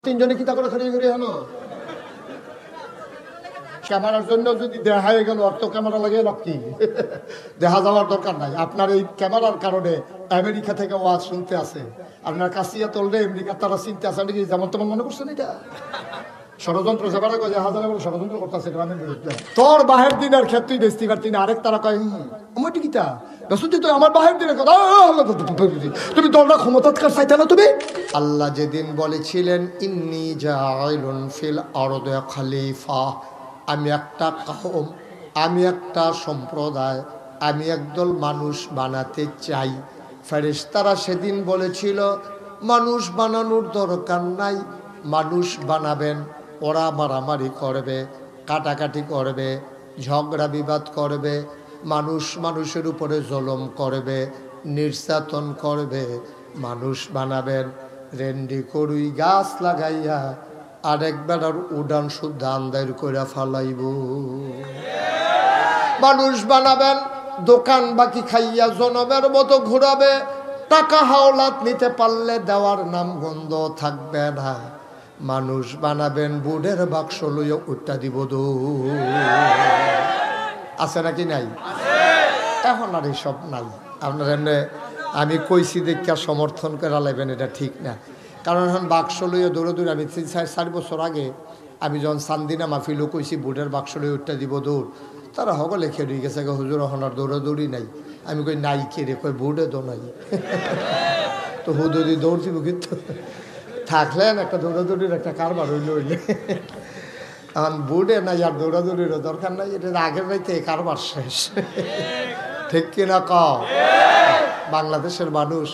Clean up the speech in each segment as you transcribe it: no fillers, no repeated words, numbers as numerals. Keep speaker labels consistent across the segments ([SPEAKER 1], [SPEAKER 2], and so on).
[SPEAKER 1] তিনজনে কি তা করে খালি করে হলো ক্যামেরার জন্য যদি দেখা হয়ে গেল অর্থ ক্যামেরা লাগিয়ে লাভ কি দেখা যাওয়ার দরকার নাই আপনার এই ক্যামেরার কারণে আমেরিকা থেকে ওয়াজ শুনতে আসে আপনার কাছিয়া তললে আমেরিকা তারা চিনতে আসে নাকি যেমন তেমন মনে করছেন এটা ষড়যন্ত্র সেবাটা কয় হাজার ষড়যন্ত্র করতেছে গ্রামের বিরুদ্ধে তোর বাহের দিনের ক্ষেত্রেই বেশি পারতি না আরেক তারা কয় আমার টিকিটা বেসুতি তো আমার বাহের দিনের কথা তুমি দলটা ক্ষমতা চাইতে না তুমি আল্লাহ যেদিন বলেছিলেন ইন্নী জাইলুন ফিল আরদি খলিফা আমি একটা কওম আমি একটা সম্প্রদায় আমি একদল মানুষ বানাতে চাই ফেরেশতারা সেদিন বলেছিল মানুষ বানানোর দরকার নাই মানুষ বানাবেন ওরা মারামারি করবে কাটাকাটি করবে ঝগড়া বিবাদ করবে মানুষ মানুষের উপরে জুলুম করবে নির্যাতন করবে মানুষ বানাবেন রেন্ডি করুই গাছ লাগাইয়া আরেক বেড়ার উড়ান শুদ্ধ আন্দার করে ফালাইব মানুষ বানাবেন দোকান বাকি খাইয়া জনমের মতো ঘুরাবে টাকা হাওলাত নিতে পারলে দেওয়ার নাম গন্ধ থাকবে না মানুষ বানাবেন বুড়ের বাক্স লইয়া উঠটা দিব আছে নাকি নাই এখন আর এইসব নাই আপনার এমনি আমি কইছি দেখা সমর্থন করে লাইবেন এটা ঠিক না কারণ এখন বাক্স লইয়া দৌড়ে আমি 3-4 বছর আগে আমি যখন সান্দিনা মাহফিলও কইছি বুড়ের বাক্স লইয়া উঠটা দিব দৌড় তারা সকলে খেয়ে গেছে হুজুর এখন আর দৌড়াদৌড়ি নাই আমি কই নাই কে রে কই বুড়ে দো নাই তো হুদুরি দৌড় দিব কিন্তু থাকলেন একটা দৌড়াদৌড়ির একটা কারবার হইলে এখন বুড়ে নাই আর দৌড়াদৌড়িরও দরকার নাই এটা আগের রাইতে কারবার শেষ ঠিক কিনা বাংলাদেশের মানুষ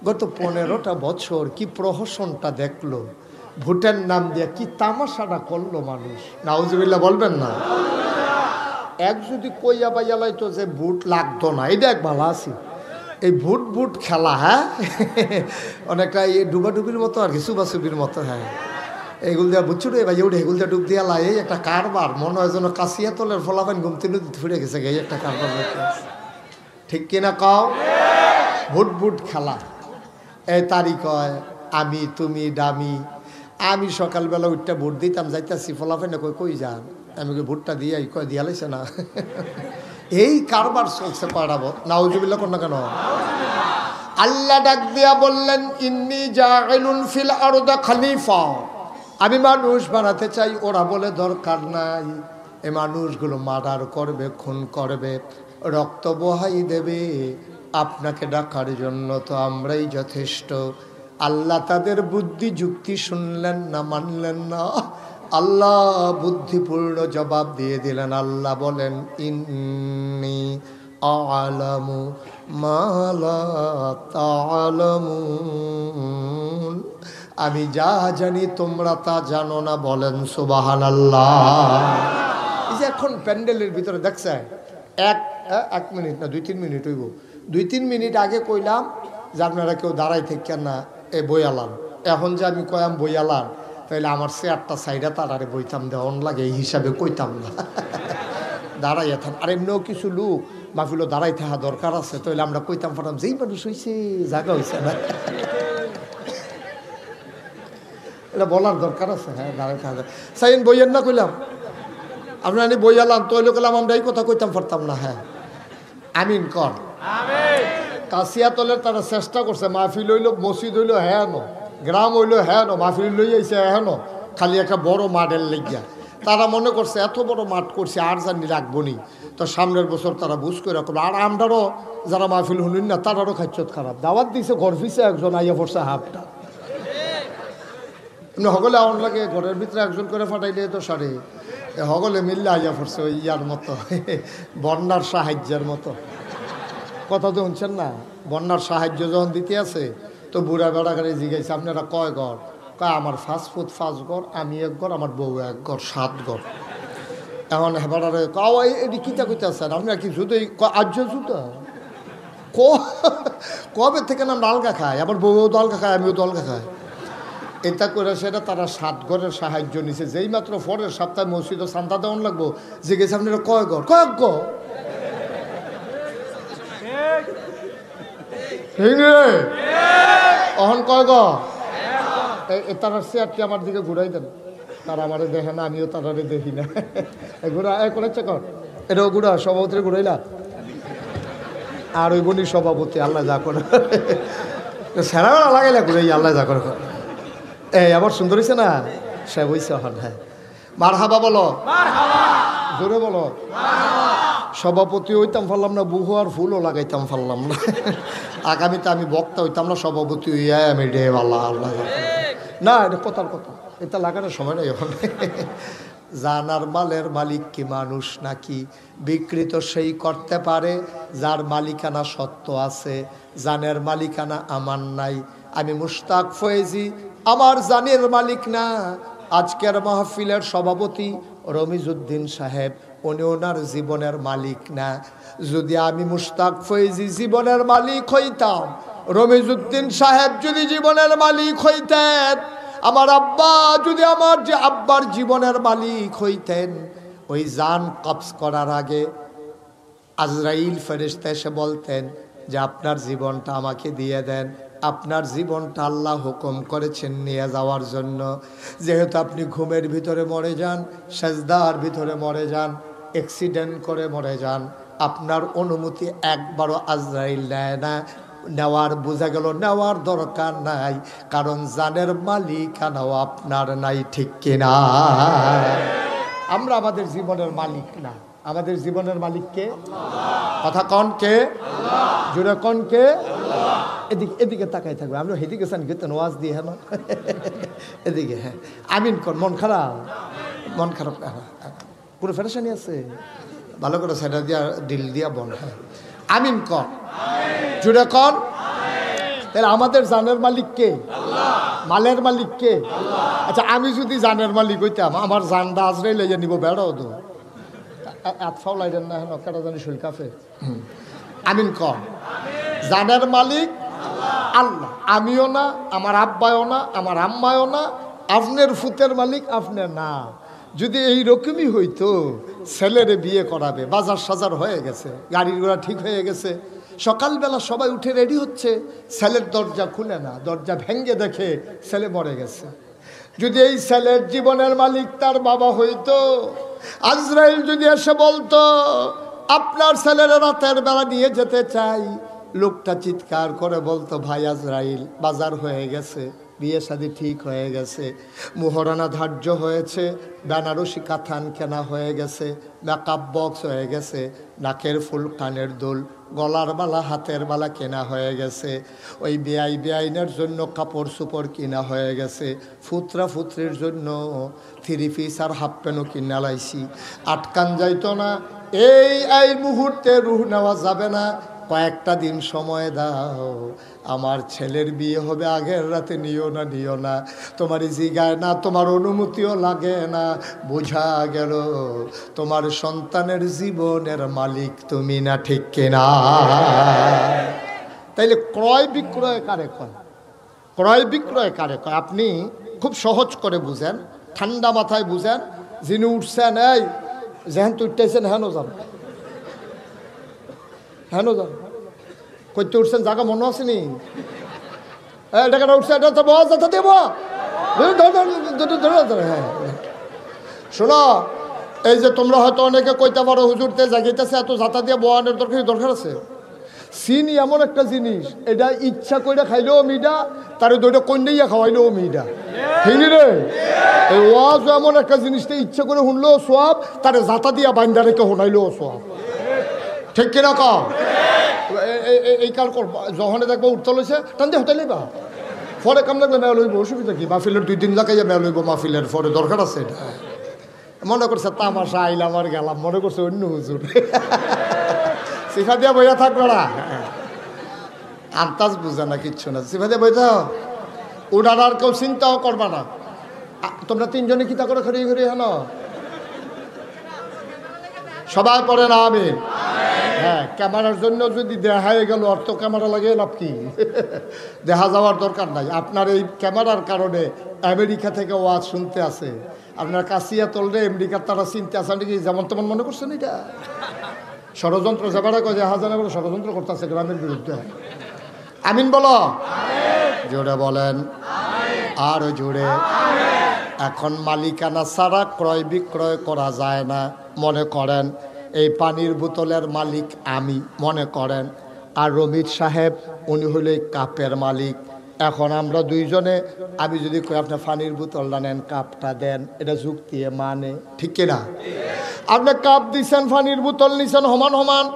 [SPEAKER 1] গত 15টা বছর কি প্রহসনটা দেখলো ভোটের নাম দিয়ে কি তামাশাটা করলো মানুষ নাউজুবিল্লাহ বলবেন না এক যদি কইয়া বাইয়া লাইতো যে ভোট লাগতো না এটা এক ভালো আছি এই ভোট খেলা হ্যাঁ অনেকটা এই ডুবাডুবির মতো আর কি সুবাসুবির মতো হ্যাঁ এইগুলো দেওয়া বুঝছো রে ভাই ওটা এগুলো ডুব দিয়া লাই এই একটা কারবার মনে হয় যেন কাশিয়া তলের ফলাফান ঘুমতে নদীতে ফিরে গেছে এই একটা কারবার ঠিক কিনা কও ভোট খেলা এই তারিখ হয় আমি তুমি ডামি আমি সকালবেলা উঠটা ভোট দিতাম যাইতাছি ফলাফানে কই যান আমি ভোটটা দিয়ে কয় দিয়া লাইছে না এই কারবার চলছে পাড়াবো নাউজুবিল্লাহ কোন না কেন আল্লাহ ডাক দিয়া বললেন ইন্নী জাইলুন ফিল আরদি খলিফা আমি মানুষ বানাতে চাই ওরা বলে দরকার নাই এই মানুষগুলো মার্ডার করবে খুন করবে রক্ত বহাই দেবে আপনাকে ডাকার জন্য তো আমরাই যথেষ্ট আল্লাহ তাদের বুদ্ধি যুক্তি শুনলেন না মানলেন না আল্লাহ বুদ্ধিপূর্ণ জবাব দিয়ে দিলেন আল্লাহ বলেন ইন্নী আ'লামু মা লা তা'লামুন আমি যা জানি তোমরা তা জানো না বলেন সুবহানাল্লাহ এই যে এখন প্যান্ডেলের ভিতরে দেখছেন এক মিনিট না 2-3 মিনিট হইব 2-3 মিনিট আগে কইলাম যে আপনারা কেউ দাঁড়াই থাকেন না এ বইয়ালান এখন যে আমি কয়াম বইয়ালান তাইলে আমার চেয়ারটা সাইডা তারারে বইতাম দেওয়ান লাগে এই হিসাবে কইতাম না দাঁড়াইয়া থান আর এমনিও কিছু লোক মাহফিলও দাঁড়াই থাকা দরকার আছে তাইলে আমরা কইতাম ফাটাম যেই মানুষ হয়েছে জায়গা হয়েছে না এটা বলার দরকার আছে হ্যাঁ দাঁড়াই থাকা সাইন বইয়ের না কইলাম আপনার বইয়ালাম তৈলে কইলাম আমরা এই কথা কইতাম পারতাম না হ্যাঁ আমিন কর কাশিয়াতলের তারা চেষ্টা করছে মাহফিল হইল মসজিদ হইল হ্যাঁ ন গ্রাম হইল হ্যাঁ ন মাহফিল লই আইছে হ্যাঁ ন খালি একটা বড় মাঠের লেগিয়া তারা মনে করছে এত বড় মাঠ করছে আর জানি রাখবো নি তো সামনের বছর তারা বুঝ করে রাখলো আর আমরারও যারা মাহফিল শুনুন না তারারও খাচ্ছত খারাপ দাওয়াত দিছে ঘর ফিসে একজন আইয়া পড়ছে হাফটা হগলে আমার লাগে ঘরের ভিতরে একজন করে ফাটাইলে তো সারে হগলে মিললে আইয়া পড়ছে ওই ইয়ার মতো বন্যার সাহায্যের মতো কথা তো শুনছেন না বন্যার সাহায্য যখন দিতে আছে তো বুড়া বেড়া গাড়ি জিগাইছে আপনারা কয় ঘর কয় আমার 5 ফুট 5 ঘর আমি 1 ঘর আমার বউ 1 ঘর 7 ঘর এখন হেবারে এটি কিতা কইতে আছেন আপনারা কি শুধু আর্য জুতা কবে থেকে না ডালকা খায় আবার বউও দলকা খায় আমিও দলকা খাই এটা করে সেটা তারা 7 ঘরের সাহায্য নিছে যেই মাত্র পরের সপ্তাহে মসজিদে চান্দা দেওয়ান লাগবো জিজ্ঞেস আপনারা কয় ঘর কয়েক ঘর অহন কয় ঘর তারা চেয়ারটি আমার দিকে ঘুরাই দেন, তারা আমারে দেখে না, আমিও তারারে দেখি না। ঘুরা করেছে কর, এটাও ঘুরা, সভাপতি ঘুরাইলা, আর ওই বনি সভাপতি আল্লাহ যা করে সেরাবেলা লাগাইলা ঘুরাই আল্লাহ যা করে। এই আবার সুন্দর হয়েছে না, সে হয়েছে হন। হ্যাঁ, মার হাবা বলো, জোরে বলো। সভাপতি হইতাম পারলাম না, বুহু আর ফুলও লাগাইতাম পারলাম না। আগামীতে আমি বক্তা হইতাম না, সভাপতি হইয়া আমি রে আল্লাহ আল্লাহ না, এটা কথার কথা, এটা লাগানোর সময় নাই এখন। জানার মালের মালিক কি মানুষ নাকি? বিকৃত সেই করতে পারে যার মালিকানা সত্য আছে, জানের মালিকানা আমার নাই। আমি মুশতাক ফয়েজি আমার জানের মালিক না। আজকের মাহফিলের সভাপতি রমিজউদ্দিন সাহেব, উনি ওনার জীবনের মালিক না। যদি আমি মুশতাক ফয়েজি জীবনের মালিক হইতাম, রমিজউদ্দিন সাহেব যদি জীবনের মালিক হইতেন, আমার আব্বা যদি আমার যে আব্বার জীবনের মালিক হইতেন, ওই জান কবজ করার আগে আজরাইল ফেরেশতা এসে বলতেন যে আপনার জীবনটা আমাকে দিয়ে দেন, আপনার জীবনটা আল্লাহ হুকুম করেছেন নিয়ে যাওয়ার জন্য। যেহেতু আপনি ঘুমের ভিতরে মরে যান, সেজদার ভিতরে মরে যান, অ্যাক্সিডেন্ট করে মরে যান, আপনার অনুমতি একবারও আজরাইল নেয় না। নেওয়ার বোঝা গেল নেওয়ার দরকার নাই, কারণ জানের মালিকানাও আপনার নাই, ঠিক কিনা? আমরা আমাদের জীবনের মালিক না, আমাদের জীবনের মালিক কে? কথা কন কে? জোরে কন কে? এদিকে এদিকে তাকাই থাকবে, আমরা হেদিকে চান কিন্তু ওয়াজ দিয়ে, হ্যাঁ না এদিকে। হ্যাঁ, আমিন কর। মন খারাপ, মন খারাপ পুরো ফেরেশানি আছে, ভালো করে সেটা দিয়া দিল দিয়া বল। হ্যাঁ, আমিন কর, জোরে কর। তাহলে আমাদের জানের মালিক কে? মালের মালিক কে? আচ্ছা, আমি যদি জানের মালিক হইতাম, আমার জানটা আজরাইল লইয়া নিব, বেড়াও তো আতফাও লাইলেন না, হেন কেটা জানি শরীর কাফে। আমিন কর। জানের মালিক আল্লাহ, আমিও না, আমার আব্বাও না, আমার আম্মাও না, আপনার ফুতের মালিক আপনার না। যদি এই রকমই হইতো, ছেলেরে বিয়ে করাবে, বাজার সাজার হয়ে গেছে, গাড়ির ঘোড়া ঠিক হয়ে গেছে, সকালবেলা সবাই উঠে রেডি হচ্ছে, ছেলের দরজা খুলে না, দরজা ভেঙ্গে দেখে ছেলে মরে গেছে। যদি এই ছেলের জীবনের মালিক তার বাবা হইতো, আজরাইল যদি এসে বলতো আপনার ছেলের রাতের বেলা নিয়ে যেতে চাই, লোকটা চিৎকার করে বলতো ভাই আজরাইল, বাজার হয়ে গেছে, বিয়ে শাদী ঠিক হয়ে গেছে, মোহরানা ধার্য হয়েছে, বেনারসি কাথান কেনা হয়ে গেছে, মেকআপ বক্স হয়ে গেছে, নাকের ফুল, কানের দুল, গলার বালা, হাতের বালা কেনা হয়ে গেছে, ওই বেআইনের জন্য কাপড় চোপড় কিনা হয়ে গেছে, ফুতরা ফুতরির জন্য থ্রি পিস আর হাফ প্যান্টও কিনা লাইছি, আটকান যাইতো না। এই মুহূর্তে রুহ নেওয়া যাবে না, কয়েকটা দিন সময় দাও, আমার ছেলের বিয়ে হবে, আগের রাতে নিও না, তোমার জিগায় না, তোমার অনুমতিও লাগে না, বোঝা গেল তোমার সন্তানের জীবনের মালিক তুমি না, ঠিক কিনা? তাইলে ক্রয় বিক্রয় কারে কয়? ক্রয় বিক্রয় কারে কয়? আপনি খুব সহজ করে বুঝেন, ঠান্ডা মাথায় বুঝেন। যিনি উঠছেন, এই যেহেন তুইটাইছেন, হেন যান, হেন যান, কইতে উঠছেন, জায়গা মনে আসেনি? এটা উঠছে, এটা তো বস দেব। হ্যাঁ, শোনো, এই যে তোমরা হয়তো অনেকে কইতে পারো হুজুরতে জাগিতেছে, এত জাতা দিয়ে বোয়ানোর দরকার আছে। চিনি এমন একটা জিনিস, এটা ইচ্ছা করে খাইলেও মিডা, তারে দুইটা কন্যাইয়া খাওয়াইলেও মিডা, ঠিক রে? এই ওয়াজ এমন একটা জিনিসটা ইচ্ছা করে শুনলেও সোয়াব, তারে জাতা দিয়া বান্ধা রেখে শোনাইলেও সোয়াব, ঠিক কিনা? কম এই কাল কর, যখন দেখবো উঠতে লইছে টান দিয়ে হতে লইবা, পরে কাম লাগলে মেয়া লইব, অসুবিধা কি? মাহফিলের 2 দিন লাগাইয়া মেয়া লইব, মাহফিলের পরে দরকার আছে এটা। মনে করছে তামাশা আইলাম আর গেলাম, মনে করছে অন্য হুজুর, সিফা দিয়া বইয়া থাকবে না, আন্তাজ বুঝে না, কিচ্ছু না, সিফা দিয়া বইতে উঠার আর কেউ চিন্তাও করবা না। তোমরা 3 জনে কিতা করে খড়িয়ে খড়িয়ে হেন সবাই পড়ে না আমি। হ্যাঁ, ক্যামেরার জন্য যদি দেখাই গেল, অর্থ ক্যামেরা লাগিয়ে লাভ কি? দেখা যাওয়ার দরকার নাই। আপনার এই ক্যামেরার কারণে আমেরিকা থেকে ওয়াজ শুনতে আসে, আপনার কাছিয়া তলরে আমেরিকার তারা চিনতে আসে নাকি, যেমন তেমন মনে করছেন? এটা ষড়যন্ত্র, যাবারা কয় হাজারে বলে ষড়যন্ত্র করতেছে গ্রামের বিরুদ্ধে। আমিন বলো, জোরে বলেন। আরো জোরে। এখন মালিকানা ছাড়া ক্রয় বিক্রয় করা যায় না। মনে করেন এই পানির বোতলের মালিক আমি, মনে করেন, আর রমিত সাহেব উনি হলো এই কাপের মালিক। এখন আমরা দুইজনে, আমি যদি কই আপনি পানির বোতলটা নেন, কাপটা দেন, এটা যুক্তি মানে, ঠিক কিনা? আপনি কাপ দিচ্ছেন, পানির বোতল নিছেন সমান সমান।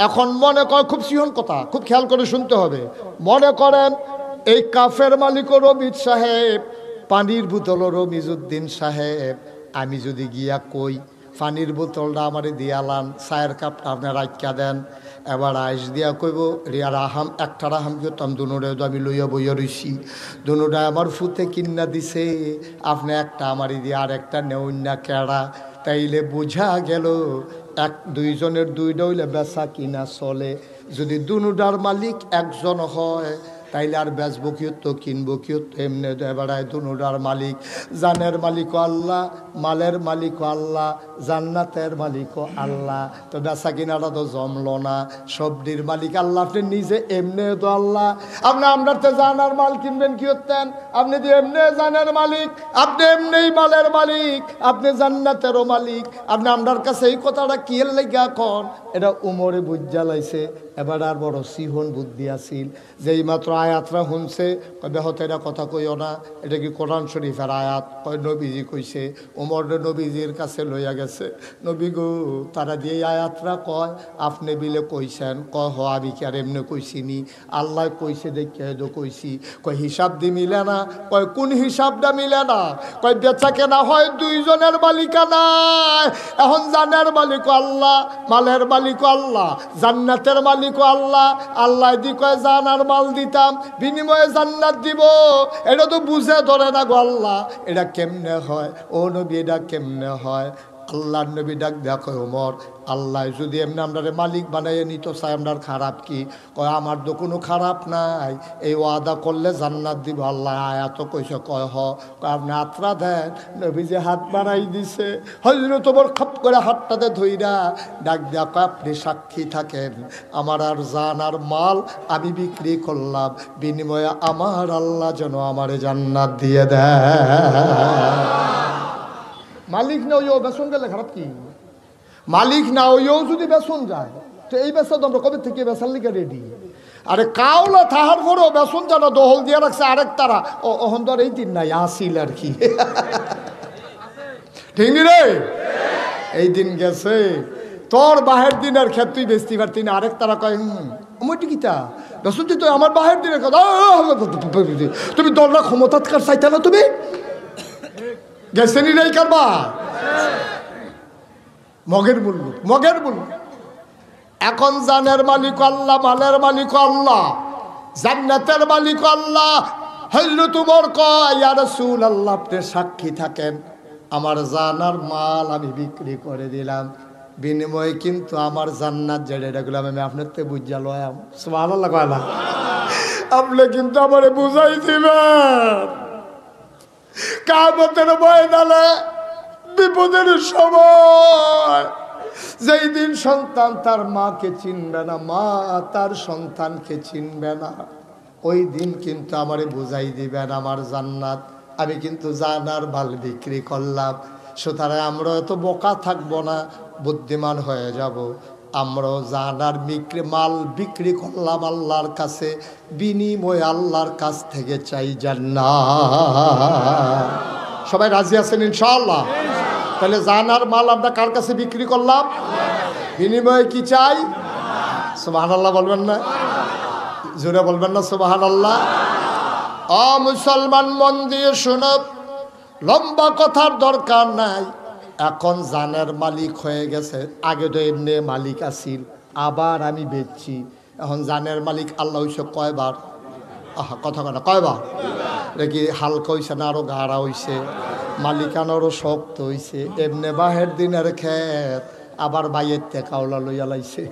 [SPEAKER 1] এখন মনে কর, খুব সিহন কথা, খুব খেয়াল করে শুনতে হবে। মনে করেন এই কাফের মালিকও রমিত সাহেব, পানির বোতলও রমিজউদ্দিন সাহেব। আমি যদি গিয়া কই পানির বোতলটা আমারে দিয়ালান, চায়ের কাপটা আপনি রাখা দেন, এবার আইস দিয়া কইব রিয়ার আহাম একটা আহাম করতাম, দুনোরে তো আমি লইয়া বইয়া রইছি, দুনোটা আমার ফুতে কিন্না দিছে, আপনি একটা আমারই দিয়ে আর একটা নেউন না কেড়া। তাইলে বোঝা গেল এক দুইজনের দুইটা হইলে বেচা কিনা চলে। যদি দুনোটার মালিক একজন হয় তাইলে আর বেচবো কিয়ত কিনবো কিয়ত, এমনি বেড়ায় দুনোটার মালিক। জানের মালিকও আল্লাহ, মালের মালিকও আল্লাহ, জান্নাতের মালিকও আল্লাহ। তো বেচা কিনাটা তো জমলো না, সবজির মালিক আল্লাহ, আপনি নিজে এমনি তো আল্লাহ। আপনি আপনার তো জানার মাল কিনবেন কি হতেন? আপনি তো এমনি জানের মালিক, আপনি এমনি মালের মালিক, আপনি জান্নাতেরও মালিক। আপনি আপনার কাছে এই কথাটা কি এর লেগে এখন? এটা উমরে বুঝা লাইছে, এবার আর বড় সিহন বুদ্ধি আসিল, যেই মাত্র আয়াতরা শুনছে কবে হতে এটা কথা কইও না, এটা কি কোরআন শরীফের আয়াত? কয় নবীজি কইছে। উমর নবীজির কাছে লইয়া গেছে, নবী গো তারা দিয়ে আয়াতরা কয় আপনি বিলে কইছেন? কয় হ, আমি কি আর এমনি কইছিনি, আল্লাহ কইছে দেখে তো কইছি। কয় হিসাব দি মিলে না। কয় কোন হিসাবটা মিলে না? কয় বেচা কেনা হয় দুইজনের মালিকানায়, এখন জানের মালিক আল্লাহ, মালের মালিক আল্লাহ, জান্নাতের মালিক আল্লাহ। আল্লাহ দি কয় জানার মাল দিতাম, বিনিময়ে জান্নাত দিব। এটা তো বুঝে ধরে না গো আল্লাহ, এটা কেমনে হয় ও নবী, এটা কেমনে হয়? আল্লাহর নবী ডাক দেখো ওমর, আল্লাহ যদি এমনি আমরা মালিক বানাইয়ে নিত চাই, আপনার খারাপ কি? কয় আমার তো কোনো খারাপ নাই, এই ওয়াদা করলে জান্নাত দিব আল্লাহ, আয়াত কইছে। কয় হ। কয় আপনি হাতটা দেন। নবী যে হাত বাড়াই দিছে, হযরত ওমর খাপ করে হাতটাতে ধইরা ডাক দেয়া কয় আপনি সাক্ষী থাকেন, আমার আর জান আর মাল আমি বিক্রি করলাম, বিনিময়ে আমার আল্লাহ যেন আমারে জান্নাত দিয়ে দেয়। মালিক না ওইও বেসন গেলে খারাপ কি? মালিক না ওইও যদি বেসন যায়, তো এই বেসা তো আমরা কবে থেকে বেসার লিখে রেডি। আরে কাউলা থাহার পরেও বেসন জানা দহল দিয়ে রাখছে আরেক তারা, ও ওহন তো আর এই দিন নাই আসিল আর কি, ঠিক নি রে? এই দিন গেছে, তোর বাহের দিনের ক্ষেত তুই বেচতে পারতি না, আরেক তারা কয় আমার টিকিটা বেসন তুই আমার বাহের দিনের কথা, তুমি দলরা ক্ষমতাৎকার চাইতে না, তুমি গেছে নি নাই কারবা মগের বলল, মগের বলল। এখন জানের মালিক আল্লাহ, মালের মালিক আল্লাহ, জান্নাতের মালিক আল্লাহ। হযরত ওমর কয় ইয়া রাসূলুল্লাহ আপনি সাক্ষী থাকেন, আমার জানার মাল আমি বিক্রি করে দিলাম, বিনিময়ে কিন্তু আমার জান্নাত যেটা এগুলাম আমি আপনার তে বুঝা লয়াম। সুবহানাল্লাহ কয় না? আপনি কিন্তু আমারে বুঝাই দিবেন কিয়ামতের ময়দানে বিপদের সময়, যেই দিন সন্তান তার মাকে চিনবে না, মা তার সন্তানকে চিনবে না, ওই দিন কিন্তু আমারে বুঝাই দিবেন আমার জান্নাত আমি কিন্তু জানার মাল বিক্রি করলাম। সুতরাং আমরা এত বোকা থাকবো না, বুদ্ধিমান হয়ে যাব। আমরাও জানার মাল বিক্রি করলাম আল্লাহর কাছে, বিনিময়ে আল্লাহর কাছ থেকে চাই জান্নাত। সবাই রাজি আছেন ইনশাআল্লাহ? তাহলে জানার মাল আমরা কার কাছে বিক্রি করলাম? বিনিময়ে কি চাই? সুবহানাল্লাহ বলবেন না? জোরে বলবেন না সুবহানাল্লাহ? ও মুসলমান মন দিয়ে শোনো, লম্বা কথার দরকার নাই। এখন জানের মালিক হয়ে গেছে, আগে তো এমনি মালিক আসিল, আবার আমি বেচছি। এখন জানের মালিক আল্লাহ হইছে কয়বার? আহা কথা কথা কয়বার? দেখি হালকা হইছে না আরো গাঢ়া হইছে, মালিকানারও শক্ত হইছে। এমনি বাহের দিনের ক্ষেত আবার বাইয়ের তে কাউলা লইয়া লাইছে,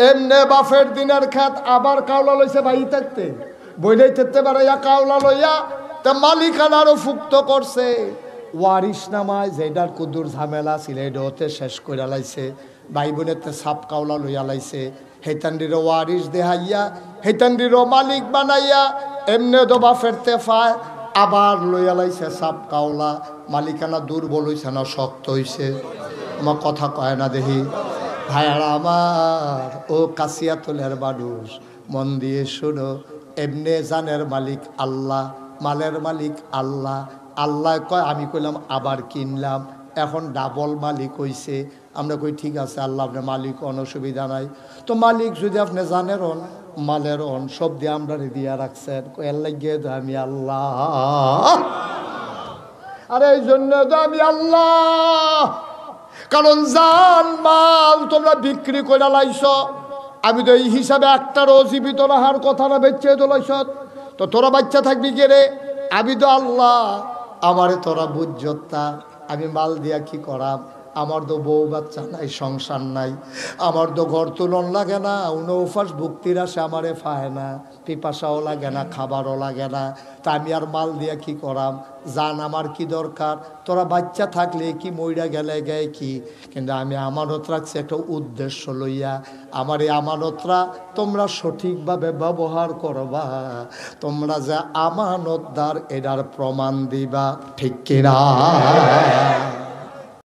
[SPEAKER 1] এমনি বাফের দিনের ক্ষেত আবার কাউলা লইছে বাই থাকতে, বইলেই থাকতে পারে কাউলা লইয়া, তা মালিকানারও ফুক্ত করছে। ওয়ারিস নামায় যেটার কুদুর ঝামেলা ছিল এটা হতে শেষ করে লাইছে, ভাই বোনের তে সাপ কাউলা লইয়া লাইছে, হেতান্ডিরও ওয়ারিস দেহাইয়া হেতান্ডিরও মালিক বানাইয়া এমনি দোবা ফেরতে পায়, আবার লইয়া লাইছে সাপ কাওলা, মালিকানা দুর্বল হইছে না শক্ত হইছে? আমার কথা কয় না দেখি ভাইয়ারা আমার, ও কাশিয়াতুলের মানুষ মন দিয়ে শোনো, এমনে জানের মালিক আল্লাহ, মালের মালিক আল্লাহ। আল্লাহ কয়, আমি কইলাম আবার কিনলাম, এখন ডাবল মালিক হইছে। আমরা কই ঠিক আছে আল্লাহ আপনার মালিক, কোনো অসুবিধা নাই। তো মালিক যদি আপনি জানের হন, মালের হন, সব দিয়ে আমরা দিয়া রাখছেন, এর লাগিয়ে তো আমি আল্লাহ। আর এই জন্য তো আমি আল্লাহ, কারণ জান মাল তোমরা বিক্রি করে লাইছ, আমি তো এই হিসাবে একটারও জীবিত রাহার কথা না বেচে তোলাইছ, তো তোরা বাচ্চা থাকবি কে রে? আমি তো আল্লাহ, আমারে তোরা বুঝতা। আমি মাল দিয়া কি করাম? আমার তো বউ বাচ্চা নাই, সংসার নাই, আমার তো ঘর তুলন লাগে না, উনৌফাস ভুক্তির আসে আমারে পায় না, পিপাসাও লাগে না, খাবারও লাগে না, তা আমি আর মাল দিয়া কি করাম? জান আমার কি দরকার? তোরা বাচ্চা থাকলে কি, মইরা গেলে গায়ে কি, কিন্তু আমি আমানত রাখছি একটা উদ্দেশ্য লইয়া। আমার এই আমানতরা তোমরা সঠিকভাবে ব্যবহার করবা, তোমরা যে আমানতদার এটার প্রমাণ দিবা, ঠিক কিনা?